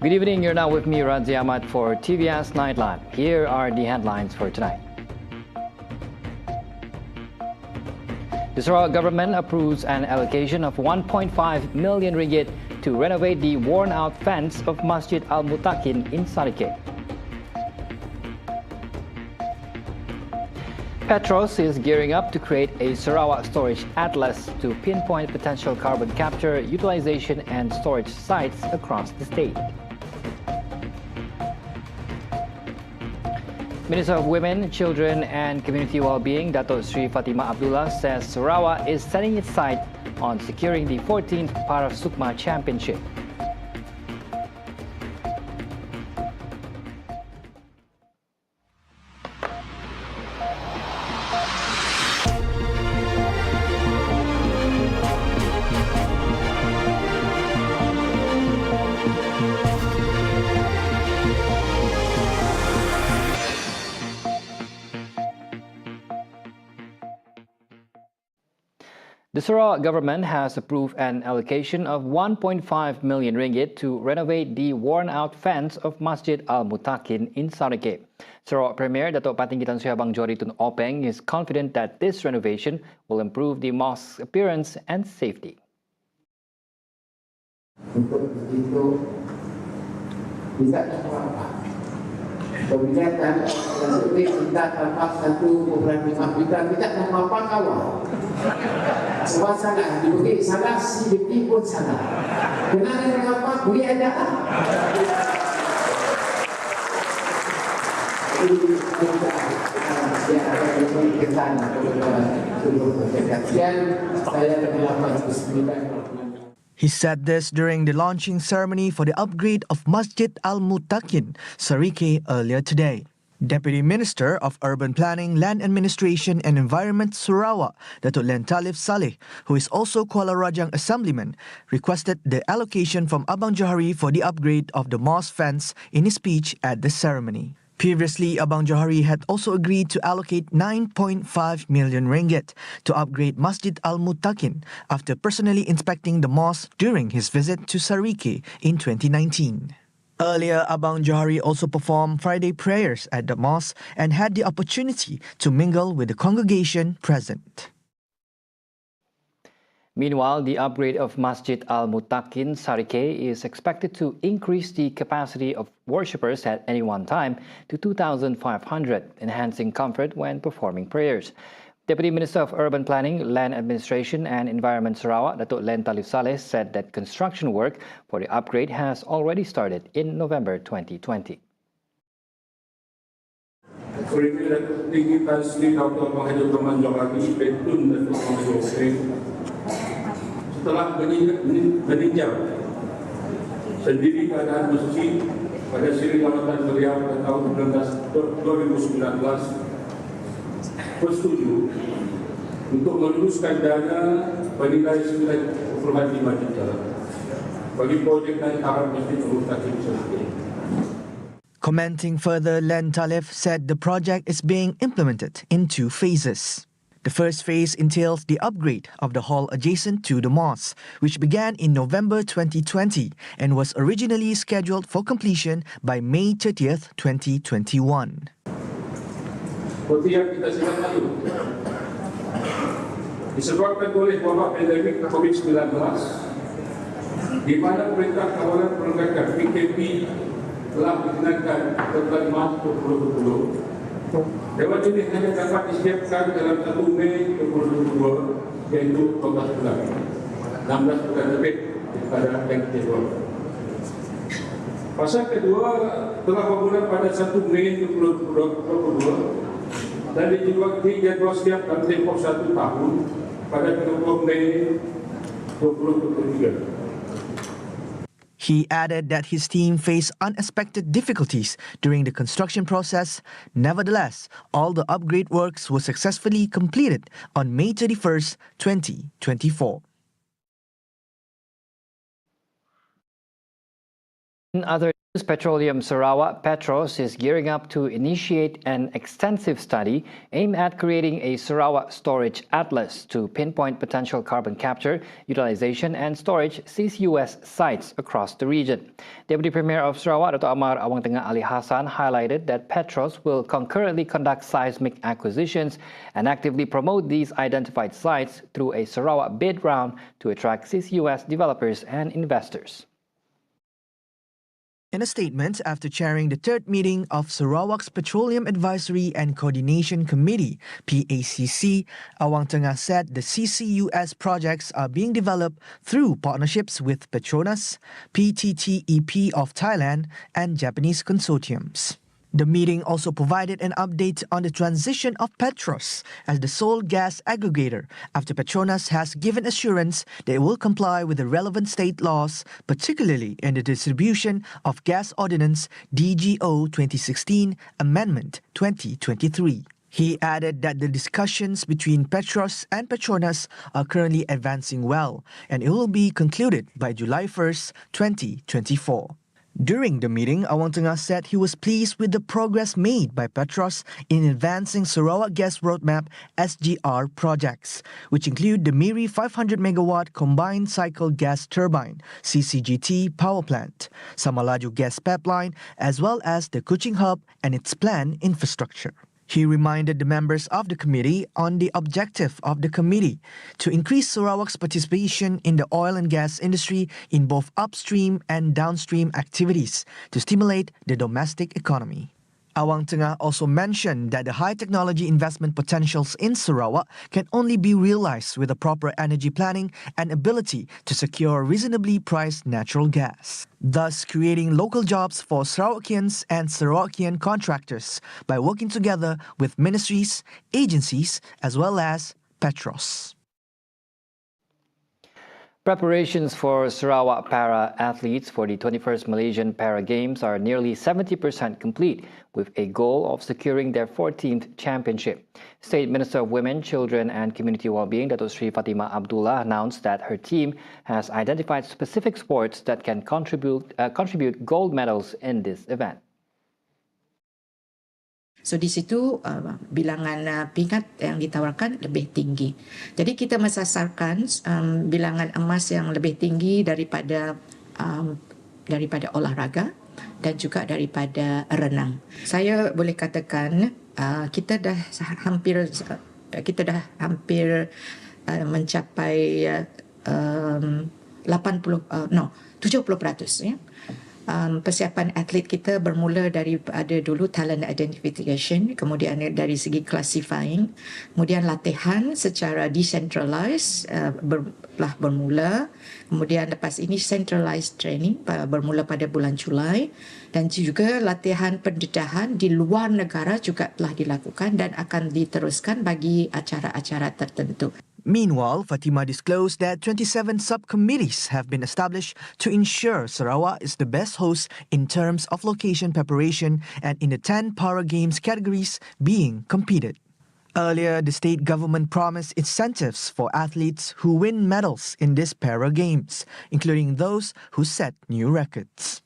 Good evening, you're now with me, Razi Ahmad, for Tvs Nightline. Here are the headlines for tonight. The Sarawak government approves an allocation of 1.5 million ringgit to renovate the worn-out fence of Masjid Al-Muttaqin in Sarawak. Petros is gearing up to create a Sarawak storage atlas to pinpoint potential carbon capture, utilization and storage sites across the state. Minister of Women, Children and Community Wellbeing, Dato' Sri Fatimah Abdullah, says Sarawak is setting its sight on securing the 14th Para Sukma Championship. The Sarawak government has approved an allocation of 1.5 million ringgit to renovate the worn-out fence of Masjid Al-Muttaqin in Sarawak. Sarawak Premier Dato' Patinggi Tan Sri Abang Johari Tun Openg is confident that this renovation will improve the mosque's appearance and safety. Untuk itu, tidak apa-apa. Kebijakan lebih kita tanpa 1,5 juta tidak apa-apa kawan. Sebab sana diberi sana si pun sana. Kenapa mengapa beri ada? He said this during the launching ceremony for the upgrade of Masjid Al-Muttaqin, Sarawak, earlier today. Deputy Minister of Urban Planning, Land Administration and Environment, Sarawak, Dato' Len Talif Saleh, who is also Kuala Rajang Assemblyman, requested the allocation from Abang Johari for the upgrade of the mosque fence in his speech at the ceremony. Previously, Abang Johari had also agreed to allocate 9.5 million ringgit to upgrade Masjid Al-Muttaqin after personally inspecting the mosque during his visit to Sarawak in 2019. Earlier, Abang Johari also performed Friday prayers at the mosque and had the opportunity to mingle with the congregation present. Meanwhile, the upgrade of Masjid Al-Muttaqin Sarawak is expected to increase the capacity of worshippers at any one time to 2,500, enhancing comfort when performing prayers. Deputy Minister of Urban Planning, Land Administration and Environment Sarawak, Dato' Len Talif Saleh, said that construction work for the upgrade has already started in November 2020. Setelah meninjau sendiri keadaan masjid pada siri lawatan beliau pada tahun 2019, bersetuju untuk meluluskan dana bernilai 9.5 juta bagi projek dan tahap Masjid Al-Muttaqin Sarawak. Commenting further, Len Talif said the project is being implemented in 2 phases. The first phase entails the upgrade of the hall adjacent to the mosque, which began in November 2020 and was originally scheduled for completion by May 30th, 2021. Seperti yang kita sedang lalu, disebabkan oleh wabak pandemik COVID-19, di mana Perintah Kawalan Pergerakan PKP telah dikenakan tanggal Mac 2020. Dewan ini hanya dapat disiapkan dalam 1 Mei 2022, yaitu 12 bulan, 16 bulan lebih daripada yang dijadualkan. Fasa kedua telah bermula pada 1 Mei 2022 dan dijadwal siap dalam tempoh 1 tahun pada 20 Mei 2023. He added that his team faced unexpected difficulties during the construction process. Nevertheless, all the upgrade works were successfully completed on May 31st, 2024. In other news, Petroleum Sarawak Petros is gearing up to initiate an extensive study aimed at creating a Sarawak storage atlas to pinpoint potential carbon capture, utilization and storage CCUS sites across the region. Deputy Premier of Sarawak, Dr. Amar Awang Tengah Ali Hassan, highlighted that Petros will concurrently conduct seismic acquisitions and actively promote these identified sites through a Sarawak bid round to attract CCUS developers and investors. In a statement after chairing the third meeting of Sarawak's Petroleum Advisory and Coordination Committee, PACC, Awang Tengah said the CCUS projects are being developed through partnerships with Petronas, PTTEP of Thailand and Japanese consortiums. The meeting also provided an update on the transition of Petros as the sole gas aggregator after Petronas has given assurance that it will comply with the relevant state laws, particularly in the distribution of Gas Ordinance DGO 2016 Amendment 2023. He added that the discussions between Petros and Petronas are currently advancing well and it will be concluded by July 1st, 2024. During the meeting, Awang Tengah said he was pleased with the progress made by Petros in advancing Sarawak Gas Roadmap SGR projects, which include the Miri 500 megawatt combined cycle gas turbine CCGT power plant, Samalaju gas pipeline, as well as the Kuching hub and its planned infrastructure. He reminded the members of the committee on the objective of the committee to increase Sarawak's participation in the oil and gas industry in both upstream and downstream activities to stimulate the domestic economy. Awang Tengah also mentioned that the high technology investment potentials in Sarawak can only be realized with a proper energy planning and ability to secure reasonably priced natural gas, thus creating local jobs for Sarawakians and Sarawakian contractors by working together with ministries, agencies, as well as Petros. Preparations for Sarawak para athletes for the 21st Malaysian Para Games are nearly 70% complete, with a goal of securing their 14th championship. State Minister of Women, Children and Community Wellbeing, Dato' Sri Fatimah Abdullah, announced that her team has identified specific sports that can contribute gold medals in this event. So di situ bilangan peringkat yang ditawarkan lebih tinggi. Jadi kita mesasarkan bilangan emas yang lebih tinggi daripada olahraga dan juga daripada renang. Saya boleh katakan kita dah hampir mencapai 70% ya. Persiapan atlet kita bermula daripada dulu talent identification, kemudian dari segi classifying, kemudian latihan secara decentralized telah bermula, kemudian lepas ini centralized training bermula pada bulan Julai, dan juga latihan pendedahan di luar negara juga telah dilakukan dan akan diteruskan bagi acara-acara tertentu. Meanwhile, Fatimah disclosed that 27 subcommittees have been established to ensure Sarawak is the best host in terms of location preparation and in the 10 Para Games categories being competed. Earlier, the state government promised incentives for athletes who win medals in this Para Games, including those who set new records.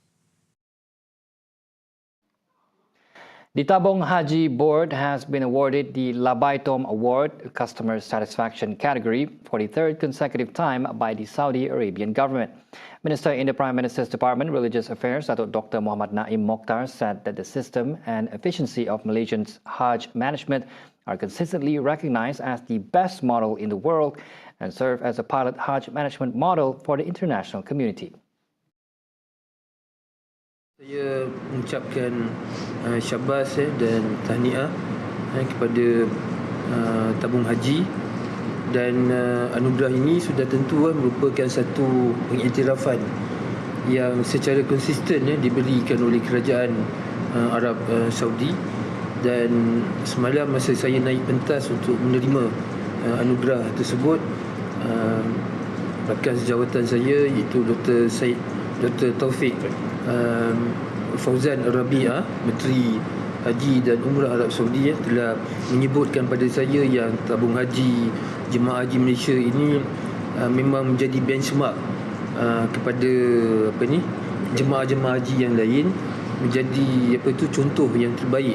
The Tabung Haji Board has been awarded the Labom Award Customer Satisfaction category for the third consecutive time by the Saudi Arabian government. Minister in the Prime Minister's Department, Religious Affairs, Dr. Muhammad Naim Mokhtar, said that the system and efficiency of Malaysians' Hajj management are consistently recognized as the best model in the world and serve as a pilot Hajj management model for the international community. Saya mengucapkan syabas dan tahniah kepada Tabung Haji, dan anugerah ini sudah tentu merupakan satu pengiktirafan yang secara konsisten diberikan oleh kerajaan Arab Saudi, dan semalam masa saya naik pentas untuk menerima anugerah tersebut, rakan sejawatan saya iaitu Dr. Taufik Fauzan Rabi'ah, Menteri Haji dan Umrah Arab Saudi, telah menyebutkan pada saya yang tabung haji jemaah haji Malaysia ini memang menjadi benchmark kepada jemaah-jemaah haji yang lain menjadi contoh yang terbaik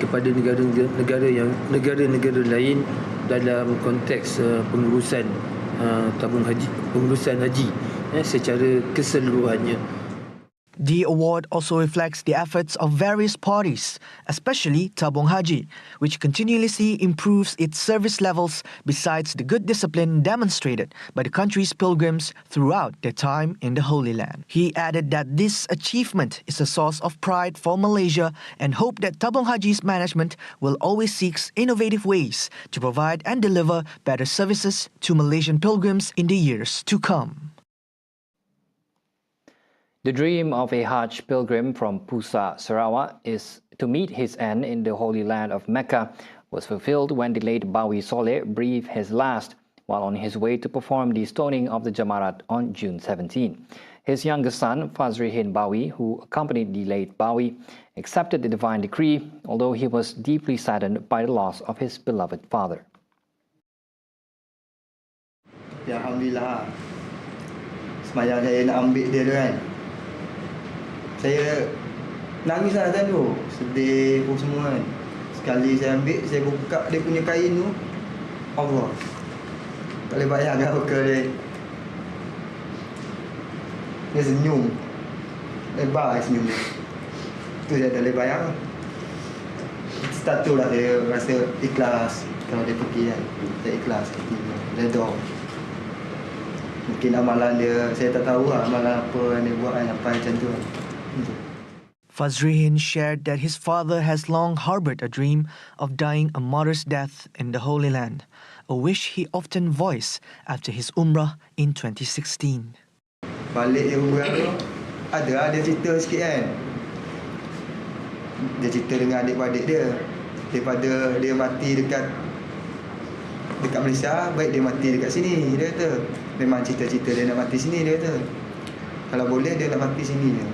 kepada negara-negara lain dalam konteks pengurusan pengurusan haji secara keseluruhannya. The award also reflects the efforts of various parties, especially Tabung Haji, which continuously improves its service levels besides the good discipline demonstrated by the country's pilgrims throughout their time in the Holy Land. He added that this achievement is a source of pride for Malaysia and hoped that Tabung Haji's management will always seek innovative ways to provide and deliver better services to Malaysian pilgrims in the years to come. The dream of a Hajj pilgrim from Pusasarawa is to meet his end in the Holy Land of Mecca was fulfilled when the late Bawi Soleh breathed his last while on his way to perform the stoning of the Jamarat on June 17. His youngest son, Fazrihin Bawi, who accompanied the late Bawi, accepted the divine decree, although he was deeply saddened by the loss of his beloved father. Ya, Alhamdulillah. Semayang saya nak ambil dia tu kan. Saya nangis lah tu, sedih pun semua kan. Sekali saya ambil, saya buka dia punya kain tu, Allah, tak boleh bayangkan muka dia. Dia senyum, lebar senyum dia. Tu saya tak boleh bayang. Start tu lah saya rasa ikhlas kalau dia pergi kan. Saya ikhlas hati dia, redha. Mungkin amalan dia, saya tak tahu lah amalan apa yang dia buat kan, apa macam tu kan. Fazrihin shared that his father has long harbored a dream of dying a martyr's death in the Holy Land, a wish he often voiced after his Umrah in 2016. Balik dia Umrah tu, ada dia cerita sikit kan. Dia cerita dengan adik-adik dia. Daripada dia mati dekat Malaysia, baik dia mati dekat sini, dia kata. Memang cita-cita dia nak mati sini, dia kata. Kalau boleh dia nak mati sini je.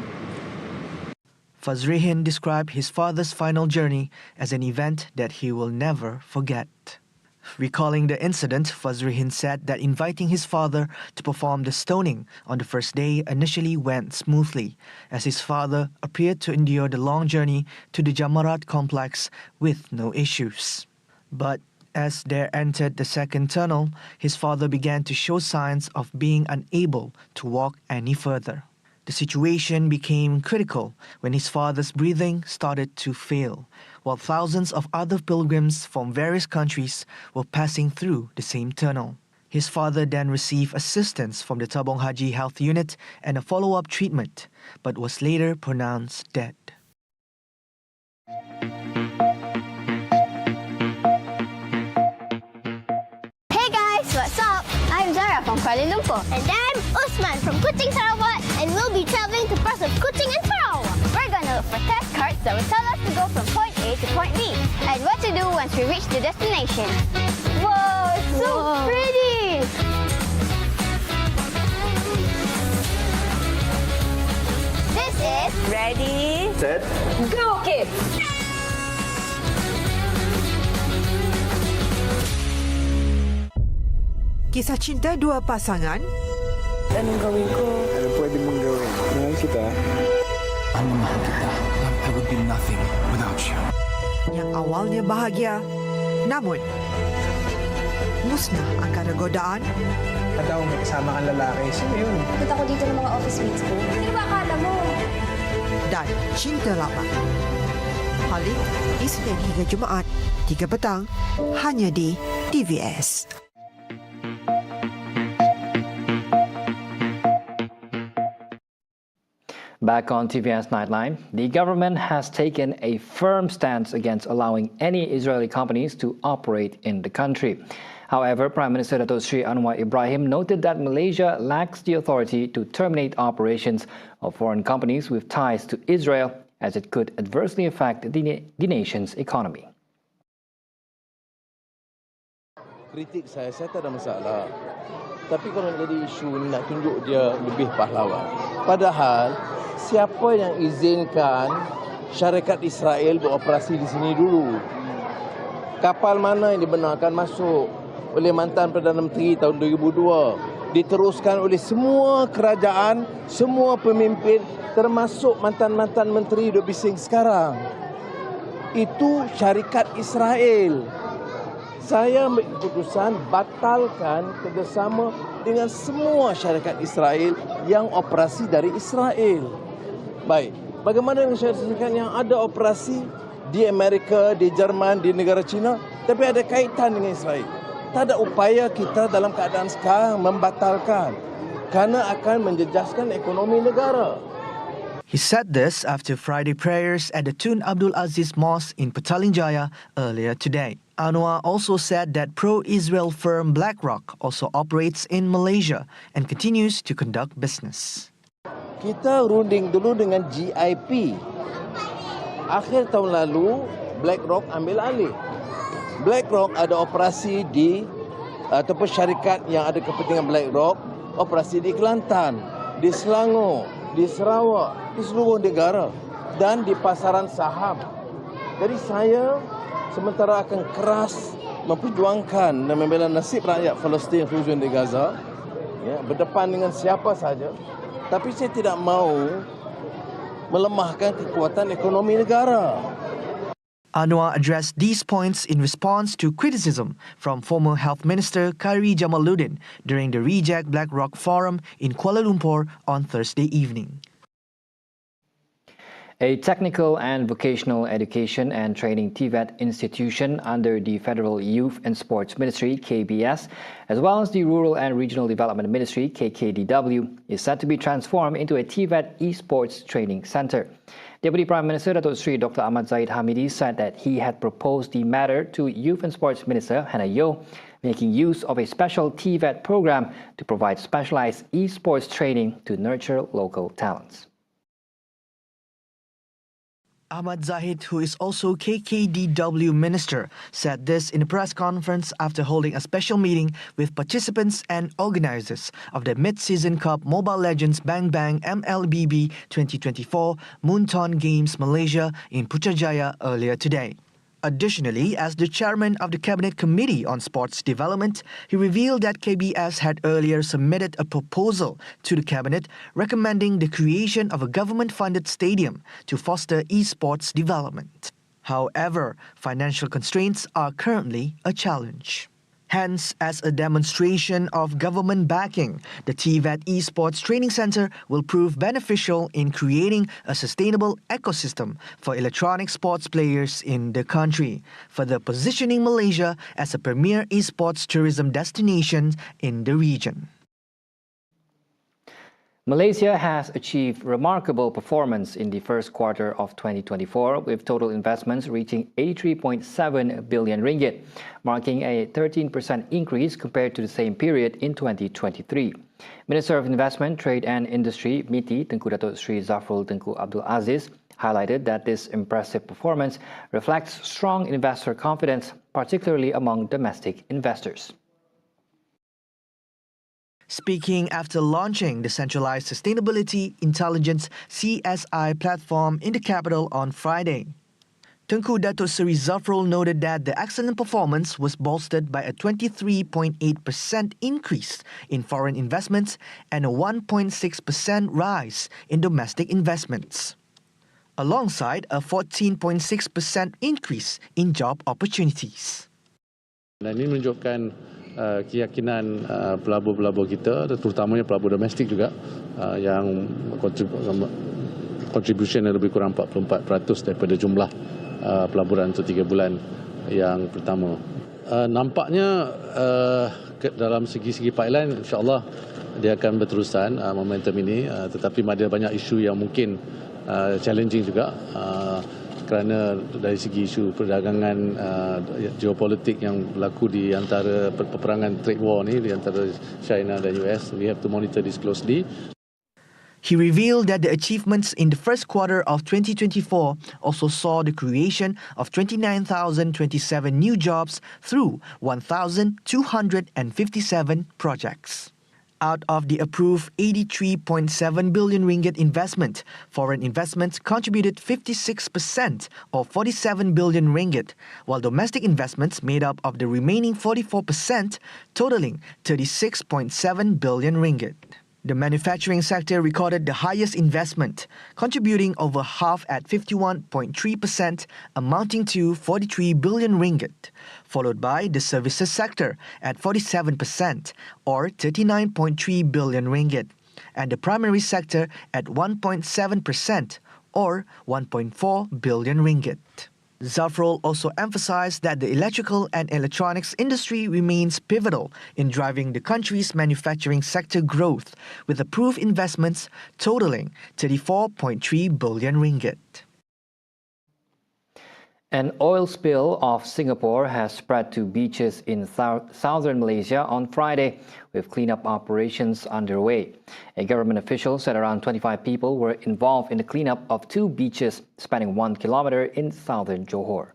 Fazrihin described his father's final journey as an event that he will never forget. Recalling the incident, Fazrihin said that inviting his father to perform the stoning on the first day initially went smoothly, as his father appeared to endure the long journey to the Jamarat complex with no issues. But as they entered the second tunnel, his father began to show signs of being unable to walk any further. The situation became critical when his father's breathing started to fail, while thousands of other pilgrims from various countries were passing through the same tunnel. His father then received assistance from the Tabung Haji Health Unit and a follow-up treatment, but was later pronounced dead. Hey guys, what's up? I'm Zara from Kuala Lumpur. And I'm Usman from Kuching, Sarawak. And we'll be travelling to parts of Kuching and Sarawak. We're gonna look for test cards that will tell us to go from point A to point B. And what to do once we reach the destination. Whoa, so pretty! This is ready, Set. go kids! Kisah cinta dua pasangan dan mengkawinku. Ada pwede mong gawin. Mahal kita. Ang mahal kita. I would be nothing without you. yang awalnya bahagia, namun musnah angkara godaan. Daw may kasama kang lalaki. Sino yun? Punta ko dito ng mga office mates ko. Sino ba akala mo? Dan cinta lama. Halik, Isnin hingga Jumaat, 3 petang, hanya di TVS. Back on TVS Nightline, the government has taken a firm stance against allowing any Israeli companies to operate in the country. However, Prime Minister Dato Sri Anwar Ibrahim noted that Malaysia lacks the authority to terminate operations of foreign companies with ties to Israel, as it could adversely affect the nation's economy. Kritik saya tak ada masalah. Tapi kalau jadi isu ni nak tunjuk dia lebih pahlawan. Padahal siapa yang izinkan syarikat Israel beroperasi di sini dulu? Kapal mana yang dibenarkan masuk oleh mantan Perdana Menteri tahun 2002? diteruskan oleh semua kerajaan, semua pemimpin, termasuk mantan-mantan menteri duk bising sekarang. Itu syarikat Israel. Saya ambil keputusan batalkan kerjasama dengan semua syarikat Israel yang operasi dari Israel. Baik, bagaimana dengan syarikat yang ada operasi di Amerika, di Jerman, di negara China, tapi ada kaitan dengan Israel? Tak ada upaya kita dalam keadaan sekarang membatalkan kerana akan menjejaskan ekonomi negara. He said this after Friday prayers at the Tun Abdul Aziz Mosque in Petaling Jaya earlier today. Anwar also said that pro-Israel firm BlackRock also operates in Malaysia and continues to conduct business. Kita runding dulu dengan GIP. Akhir tahun lalu, BlackRock ambil alih. BlackRock ada operasi di ataupun syarikat yang ada kepentingan BlackRock, operasi di Kelantan, di Selangor, di Sarawak, di seluruh negara dan di pasaran saham. Jadi saya sementara akan keras memperjuangkan dan membela nasib rakyat Palestin khususnya di Gaza, ya, berdepan dengan siapa saja. Tapi saya tidak mahu melemahkan kekuatan ekonomi negara. Anwar addressed these points in response to criticism from former Health Minister Khairi Jamaluddin during the Reject BlackRock Forum in Kuala Lumpur on Thursday evening. A technical and vocational education and training TVET institution under the Federal Youth and Sports Ministry, KBS, as well as the Rural and Regional Development Ministry, KKDW, is set to be transformed into a TVET Esports Training Centre. Deputy Prime Minister Datuk Seri Dr. Ahmad Zahid Hamidi said that he had proposed the matter to Youth and Sports Minister Hannah Yeoh, making use of a special TVET program to provide specialized esports training to nurture local talents. Ahmad Zahid, who is also KKDW Minister, said this in a press conference after holding a special meeting with participants and organisers of the Mid-Season Cup Mobile Legends Bang Bang MLBB 2024 Moonton Games Malaysia in Putrajaya earlier today. Additionally, as the chairman of the Cabinet Committee on Sports Development, he revealed that KBS had earlier submitted a proposal to the Cabinet recommending the creation of a government-funded stadium to foster esports development. However, financial constraints are currently a challenge. Hence, as a demonstration of government backing, the TVET Esports Training Centre will prove beneficial in creating a sustainable ecosystem for electronic sports players in the country, further positioning Malaysia as a premier esports tourism destination in the region. Malaysia has achieved remarkable performance in the first quarter of 2024, with total investments reaching 83.7 billion ringgit, marking a 13% increase compared to the same period in 2023. Minister of Investment, Trade and Industry, MITI, Tengku Datuk Seri Zafrul Tengku Abdul Aziz, highlighted that this impressive performance reflects strong investor confidence, particularly among domestic investors. Speaking after launching the Centralized Sustainability Intelligence CSI platform in the capital on Friday, Tengku Datuk Seri Zafrul noted that the excellent performance was bolstered by a 23.8% increase in foreign investments and a 1.6% rise in domestic investments, alongside a 14.6% increase in job opportunities. Dan ini menunjukkan keyakinan pelabur-pelabur kita, terutamanya pelabur domestik juga, yang contribution lebih kurang 44% daripada jumlah pelaburan untuk 3 bulan yang pertama. Nampaknya dalam segi-segi pipeline, insyaAllah dia akan berterusan momentum ini, tetapi ada banyak isu yang mungkin challenging juga, kerana dari segi isu perdagangan geopolitik yang berlaku di antara peperangan trade war ni di antara China dan US. We have to monitor this closely. He revealed that the achievements in the first quarter of 2024 also saw the creation of 29,027 new jobs through 1,257 projects. Out of the approved 83.7 billion ringgit investment, foreign investments contributed 56% or 47 billion ringgit, while domestic investments made up of the remaining 44%, totaling 36.7 billion ringgit. The manufacturing sector recorded the highest investment, contributing over half at 51.3%, amounting to 43 billion ringgit, followed by the services sector at 47% or 39.3 billion ringgit, and the primary sector at 1.7% or 1.4 billion ringgit. Zafrul also emphasized that the electrical and electronics industry remains pivotal in driving the country's manufacturing sector growth, with approved investments totaling 34.3 billion ringgit. An oil spill off Singapore has spread to beaches in southern Malaysia on Friday, with cleanup operations underway. A government official said around 25 people were involved in the cleanup of 2 beaches spanning 1 kilometer in southern Johor.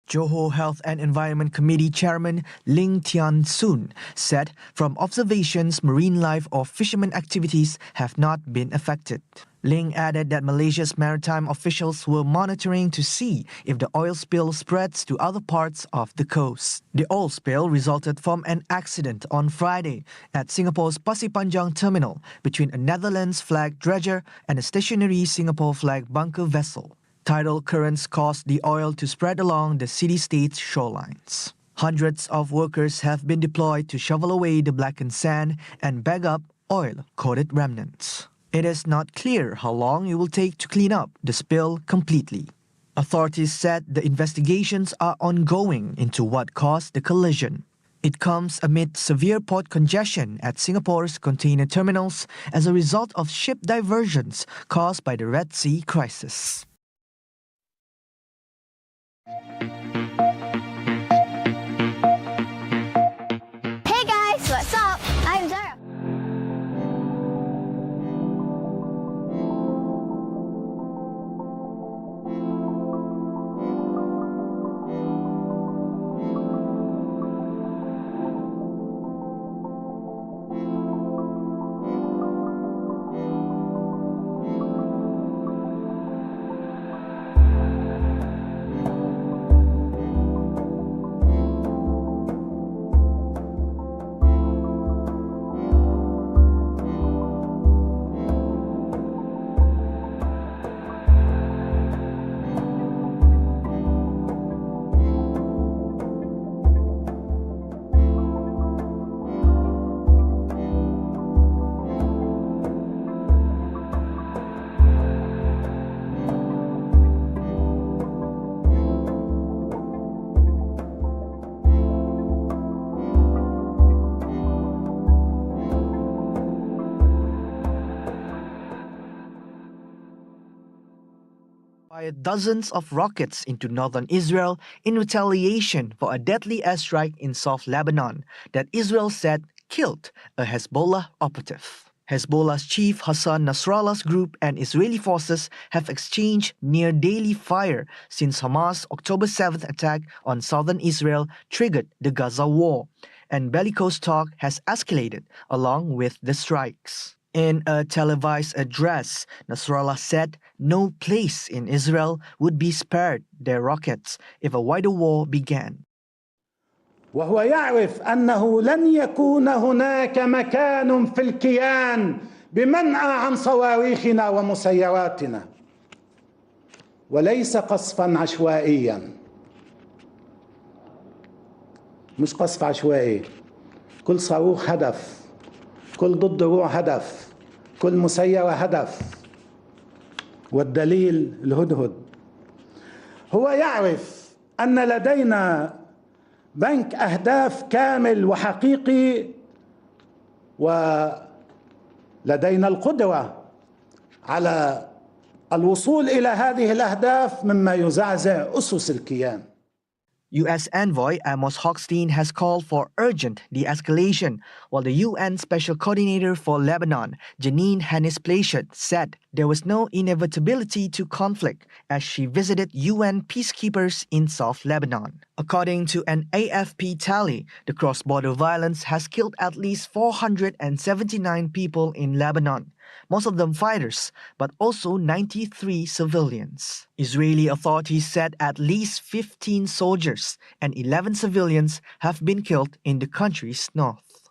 Johor Health and Environment Committee Chairman Ling Tian Soon said from observations, marine life or fishermen activities have not been affected. Ling added that Malaysia's maritime officials were monitoring to see if the oil spill spreads to other parts of the coast. The oil spill resulted from an accident on Friday at Singapore's Pasir Panjang terminal between a Netherlands flag dredger and a stationary Singapore flag bunker vessel. Tidal currents caused the oil to spread along the city-state's shorelines. Hundreds of workers have been deployed to shovel away the blackened sand and bag up oil-coated remnants. It is not clear how long it will take to clean up the spill completely. Authorities said the investigations are ongoing into what caused the collision. It comes amid severe port congestion at Singapore's container terminals as a result of ship diversions caused by the Red Sea crisis. Hey guys, what's up? I'm Zara. Fired dozens of rockets into northern Israel in retaliation for a deadly airstrike in South Lebanon that Israel said killed a Hezbollah operative. Hezbollah's chief Hassan Nasrallah's group and Israeli forces have exchanged near daily fire since Hamas' October 7th attack on southern Israel triggered the Gaza war, and bellicose talk has escalated along with the strikes. In a televised address, Nasrallah said no place in Israel would be spared their rockets if a wider war began. وهو يعرف أنه لن يكون هناك مكان في الكيان بمنع عن صواريخنا ومسيراتنا، وليس قصفا عشوائيا. مش قصف عشوائي، كل صاروخ هدف، كل ضد دروع هدف، كل مسيرة هدف، والدليل الهدهد. هو يعرف أن لدينا بنك أهداف كامل وحقيقي، ولدينا القدرة على الوصول إلى هذه الأهداف مما يزعزع أسس الكيان. U.S. envoy Amos Hochstein has called for urgent de-escalation, while the UN Special Coordinator for Lebanon, Janine Hennis-Plasschaert, said there was no inevitability to conflict as she visited UN peacekeepers in South Lebanon. According to an AFP tally, the cross-border violence has killed at least 479 people in Lebanon, most of them fighters, but also 93 civilians. Israeli authorities said at least 15 soldiers and 11 civilians have been killed in the country's north.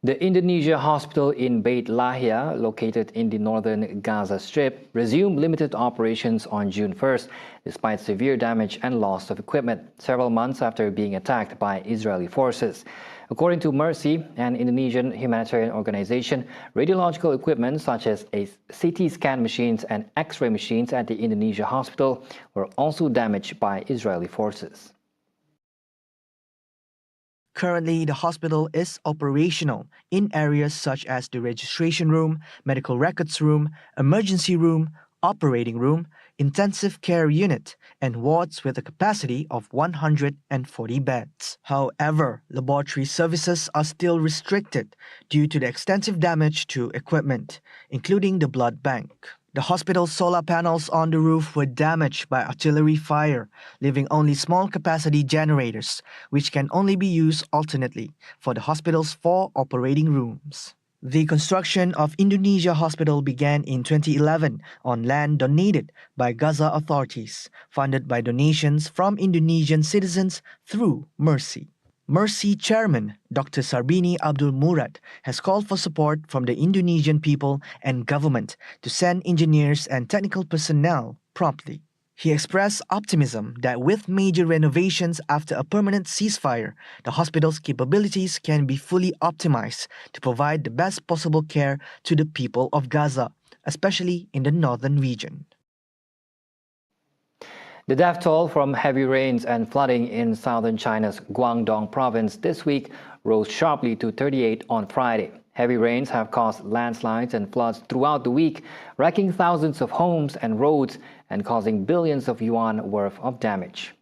The Indonesia Hospital in Beit Lahia, located in the northern Gaza Strip, resumed limited operations on June 1st, despite severe damage and loss of equipment, several months after being attacked by Israeli forces. According to Mercy, an Indonesian humanitarian organization, radiological equipment such as CT scan machines and X-ray machines at the Indonesia Hospital were also damaged by Israeli forces. Currently, the hospital is operational in areas such as the registration room, medical records room, emergency room, operating room, intensive care unit, and wards with a capacity of 140 beds. However, laboratory services are still restricted due to the extensive damage to equipment, including the blood bank. The hospital's solar panels on the roof were damaged by artillery fire, leaving only small capacity generators, which can only be used alternately for the hospital's 4 operating rooms. The construction of Indonesia Hospital began in 2011 on land donated by Gaza authorities, funded by donations from Indonesian citizens through Mercy. Mercy chairman Dr. Sarbini Abdul Murad has called for support from the Indonesian people and government to send engineers and technical personnel promptly. He expressed optimism that with major renovations after a permanent ceasefire, the hospital's capabilities can be fully optimized to provide the best possible care to the people of Gaza, especially in the northern region. The death toll from heavy rains and flooding in southern China's Guangdong province this week rose sharply to 38 on Friday. Heavy rains have caused landslides and floods throughout the week, wrecking thousands of homes and roads and causing billions of yuan worth of damage.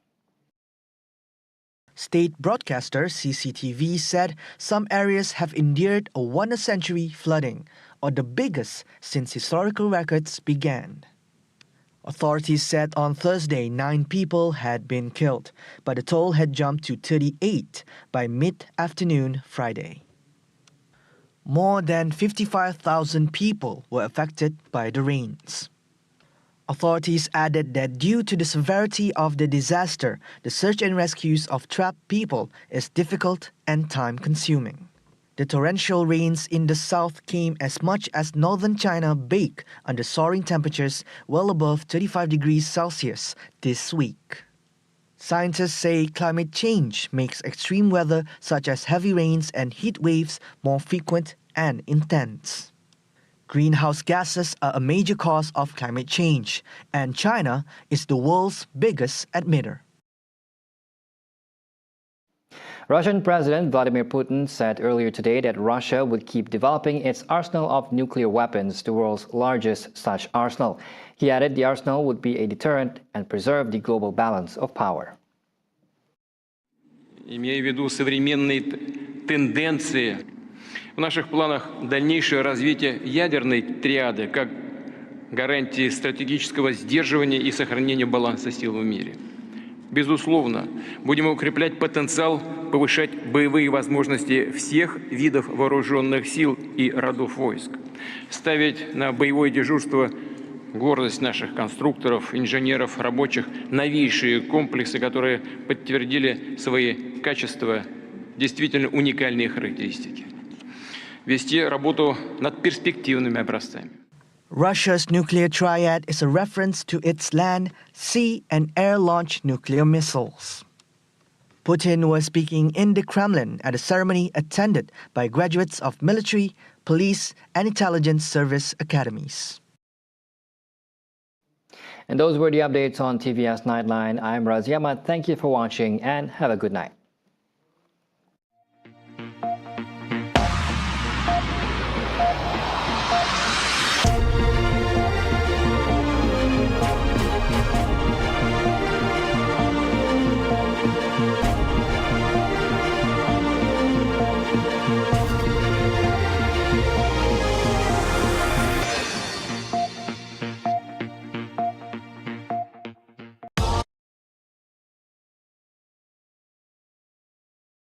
State broadcaster CCTV said some areas have endured a once-a-century flooding, or the biggest since historical records began. Authorities said on Thursday 9 people had been killed, but the toll had jumped to 38 by mid-afternoon Friday. More than 55,000 people were affected by the rains. Authorities added that due to the severity of the disaster, the search and rescues of trapped people is difficult and time-consuming. The torrential rains in the south came as much as northern China baked under soaring temperatures well above 35 degrees Celsius this week. Scientists say climate change makes extreme weather such as heavy rains and heat waves more frequent and intense. Greenhouse gases are a major cause of climate change, and China is the world's biggest emitter. Russian President Vladimir Putin said earlier today that Russia would keep developing its arsenal of nuclear weapons, the world's largest such arsenal. He added the arsenal would be a deterrent and preserve the global balance of power. Имея в виду современные тенденции, в наших планах дальнейшее развитие ядерной триады как гарантии стратегического сдерживания и сохранения баланса сил в мире. Безусловно, будем укреплять потенциал, повышать боевые возможности всех видов вооруженных сил и родов войск, ставить на боевое дежурство гордость наших конструкторов, инженеров, рабочих, новейшие комплексы, которые подтвердили свои качества, действительно уникальные характеристики. Вести работу над перспективными образцами. Russia's nuclear triad is a reference to its land, sea, and air-launched nuclear missiles. Putin was speaking in the Kremlin at a ceremony attended by graduates of military, police, and intelligence service academies. And those were the updates on TVS Nightline. I'm Razi Ahmad. Thank you for watching and have a good night.